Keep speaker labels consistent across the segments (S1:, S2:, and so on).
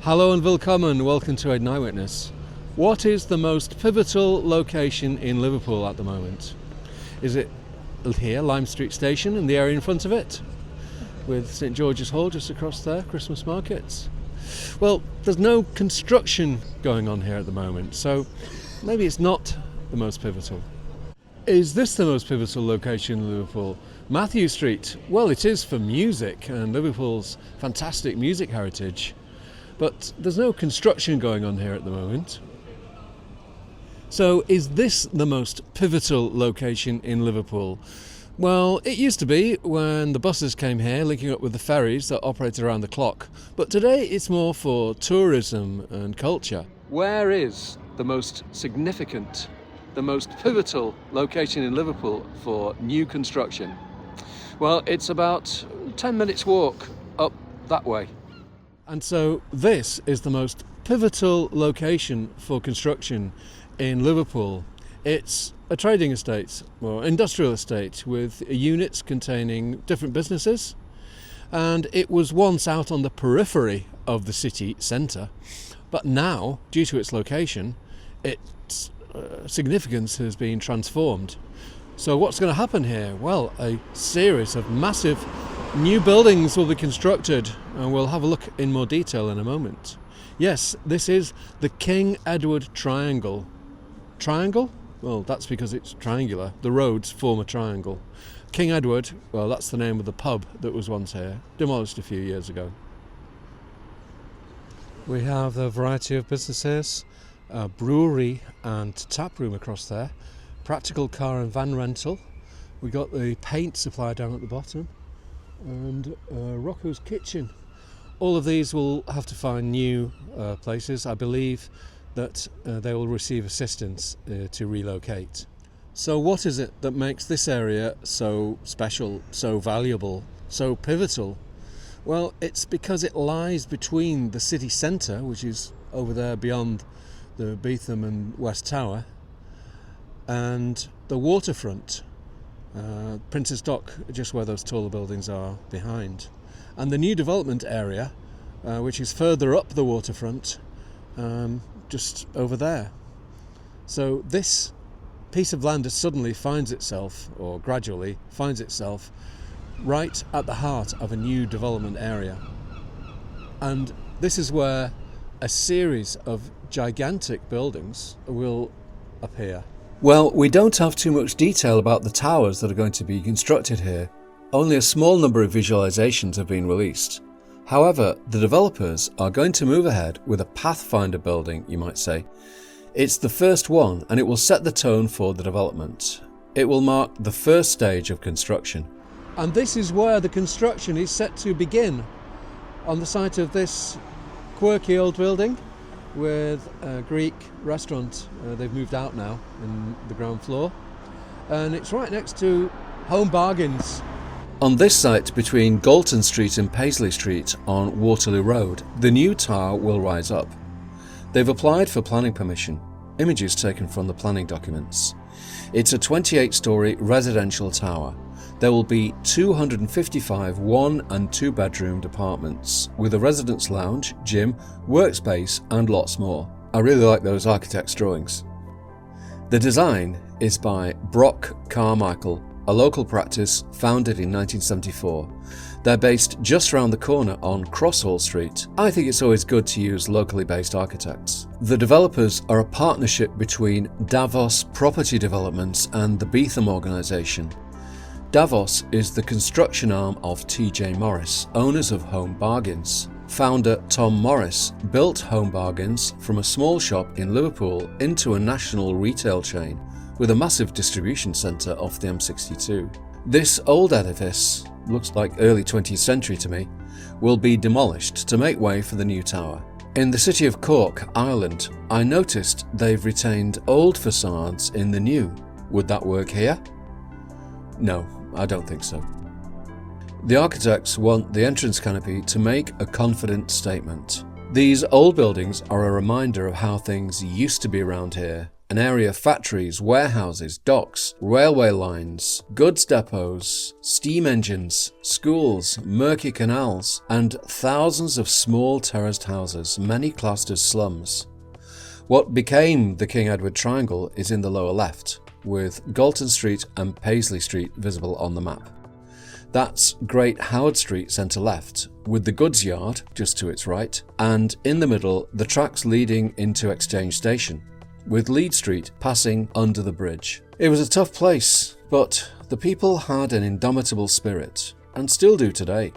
S1: Hello and willkommen, welcome to Aid Eyewitness. What is the most pivotal location in Liverpool at the moment? Is it here, Lime Street Station and the area in front of it? With St George's Hall just across there, Christmas markets? Well, there's no construction going on here at the moment, so maybe it's not the most pivotal. Is this the most pivotal location in Liverpool? Matthew Street? Well, it is for music and Liverpool's fantastic music heritage. But there's no construction going on here at the moment. So is this the most pivotal location in Liverpool? Well, it used to be when the buses came here linking up with the ferries that operated around the clock. But today it's more for tourism and culture. Where is the most significant, the most pivotal location in Liverpool for new construction? Well, it's about 10 minutes walk up that way. And so this is the most pivotal location for construction in Liverpool. It's a trading estate, or industrial estate, with units containing different businesses. And it was once out on the periphery of the city centre. But now, due to its location, its significance has been transformed. So what's going to happen here? Well, a series of massive new buildings will be constructed, and we'll have a look in more detail in a moment. Yes, this is the King Edward Triangle. Triangle? Well, that's because it's triangular. The roads form a triangle. King Edward, well, that's the name of the pub that was once here, demolished a few years ago. We have a variety of businesses, a brewery and tap room across there, practical car and van rental. We got the paint supply down at the bottom, and Rocco's Kitchen. All of these will have to find new places. I believe that they will receive assistance to relocate. So what is it that makes this area so special, so valuable, so pivotal? Well, it's because it lies between the city centre, which is over there beyond the Beetham and West Tower, and the waterfront. Prince's Dock, just where those taller buildings are behind, and the new development area, which is further up the waterfront, just over there. So this piece of land suddenly finds itself, or gradually finds itself, right at the heart of a new development area. And this is where a series of gigantic buildings will appear. Well, we don't have too much detail about the towers that are going to be constructed here. Only a small number of visualisations have been released. However, the developers are going to move ahead with a pathfinder building, you might say. It's the first one, and it will set the tone for the development. It will mark the first stage of construction. And this is where the construction is set to begin, on the site of this quirky old building with a Greek restaurant. They've moved out now in the ground floor, and it's right next to Home Bargains. On this site between Galton Street and Paisley Street on Waterloo Road, the new tower will rise up. They've applied for planning permission, images taken from the planning documents. It's a 28-storey residential tower. There will be 255 one- and two-bedroomed apartments with a residence lounge, gym, workspace and lots more. I really like those architect's drawings. The design is by Brock Carmichael, a local practice founded in 1974. They're based just round the corner on Crosshall Street. I think it's always good to use locally based architects. The developers are a partnership between Davos Property Developments and the Beetham organisation. Davos is the construction arm of TJ Morris, owners of Home Bargains. Founder Tom Morris built Home Bargains from a small shop in Liverpool into a national retail chain with a massive distribution centre off the M62. This old edifice, looks like early 20th century to me, will be demolished to make way for the new tower. In the city of Cork, Ireland, I noticed they've retained old facades in the new. Would that work here? No, I don't think so. The architects want the entrance canopy to make a confident statement. These old buildings are a reminder of how things used to be around here an area of factories, warehouses, docks, railway lines, goods depots, steam engines, schools, murky canals, and thousands of small terraced houses, many classed as slums. What became the King Edward Triangle is in the lower left, with Galton Street and Paisley Street visible on the map. That's Great Howard Street centre left, with the goods yard just to its right, and in the middle the tracks leading into Exchange Station, with Lead Street passing under the bridge. It was a tough place, but the people had an indomitable spirit, and still do today.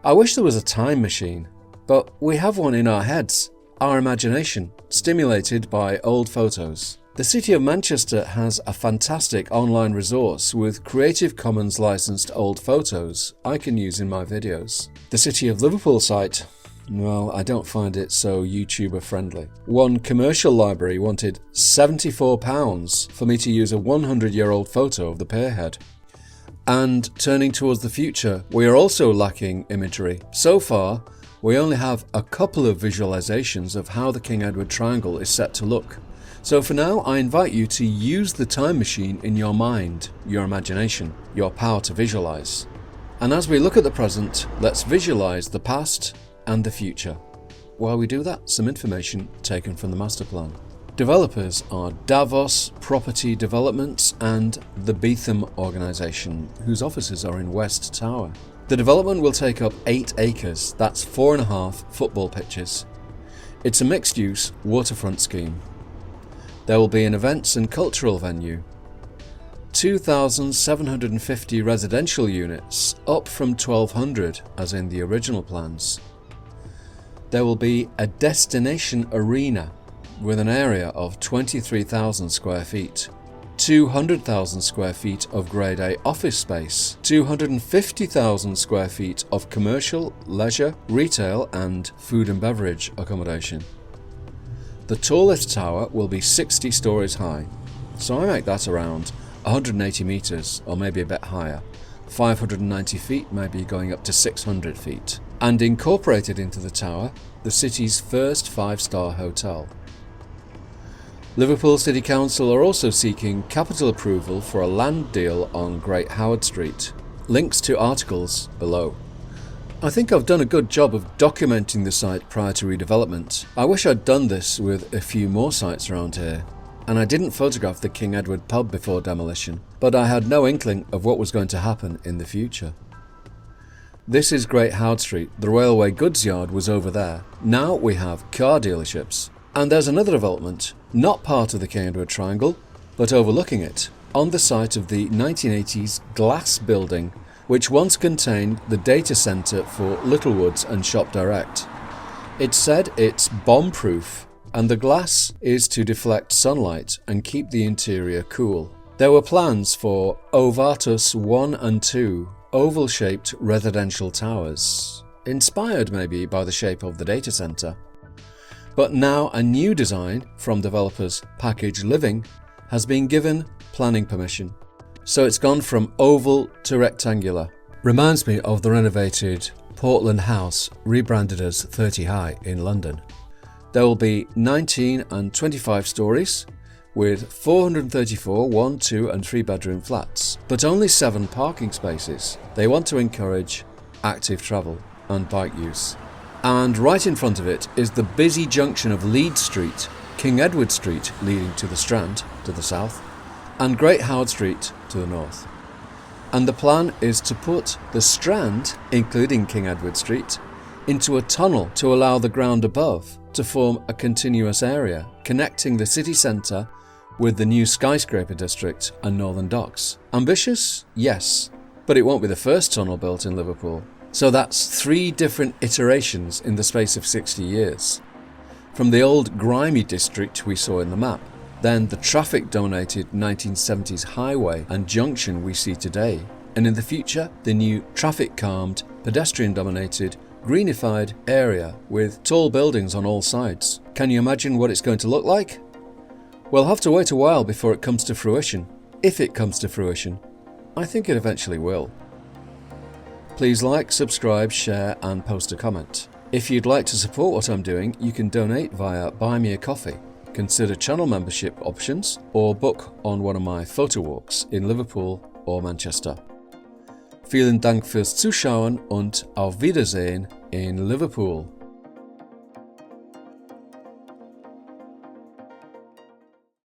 S1: I wish there was a time machine, but we have one in our heads, our imagination, stimulated by old photos. The City of Manchester has a fantastic online resource with Creative Commons licensed old photos I can use in my videos. The City of Liverpool site, well, I don't find it so YouTuber friendly. One commercial library wanted £74 for me to use a 100-year-old photo of the pierhead. And turning towards the future, we are also lacking imagery. So far, we only have a couple of visualisations of how the King Edward Triangle is set to look. So for now, I invite you to use the time machine in your mind, your imagination, your power to visualise. And as we look at the present, let's visualise the past and the future. While we do that, some information taken from the master plan. Developers are Davos Property Developments and the Beetham organisation, whose offices are in West Tower. The development will take up 8 acres, that's 4.5 football pitches. It's a mixed-use waterfront scheme. There will be an events and cultural venue, 2,750 residential units, up from 1,200 as in the original plans. There will be a destination arena with an area of 23,000 square feet, 200,000 square feet of Grade A office space, 250,000 square feet of commercial, leisure, retail and food and beverage accommodation. The tallest tower will be 60 stories high, so I make that around 180 metres or maybe a bit higher, 590 feet maybe going up to 600 feet. And incorporated into the tower, the city's first 5-star hotel. Liverpool City Council are also seeking capital approval for a land deal on Great Howard Street. Links to articles below. I think I've done a good job of documenting the site prior to redevelopment. I wish I'd done this with a few more sites around here. And I didn't photograph the King Edward pub before demolition, but I had no inkling of what was going to happen in the future. This is Great Howard Street. The railway goods yard was over there. Now we have car dealerships. And there's another development, not part of the King Edward Triangle, but overlooking it, on the site of the 1980s glass building, which once contained the data centre for Littlewoods and Shop Direct. It's said it's bomb-proof, and the glass is to deflect sunlight and keep the interior cool. There were plans for Ovatus 1 and 2, oval-shaped residential towers, inspired maybe by the shape of the data centre. But now a new design from developers Package Living has been given planning permission. So it's gone from oval to rectangular. Reminds me of the renovated Portland House rebranded as 30 High in London. There will be 19 and 25 stories with 434 1, 2 and 3 bedroom flats, but only 7 parking spaces. They want to encourage active travel and bike use. And right in front of it is the busy junction of Lead Street, King Edward Street leading to the Strand to the south, and Great Howard Street to the north. And the plan is to put the Strand, including King Edward Street, into a tunnel to allow the ground above to form a continuous area connecting the city centre with the new skyscraper district and Northern Docks. Ambitious? Yes, but it won't be the first tunnel built in Liverpool. So that's 3 different iterations in the space of 60 years. From the old grimy district we saw in the map, then the traffic-dominated 1970s highway and junction we see today, and in the future, the new traffic-calmed, pedestrian-dominated, greenified area with tall buildings on all sides. Can you imagine what it's going to look like? We'll have to wait a while before it comes to fruition. If it comes to fruition, I think it eventually will. Please like, subscribe, share and post a comment. If you'd like to support what I'm doing, you can donate via Buy Me a Coffee.
S2: Consider channel membership options or book on one of my photo walks in Liverpool or Manchester. Vielen Dank fürs Zuschauen und auf Wiedersehen in Liverpool.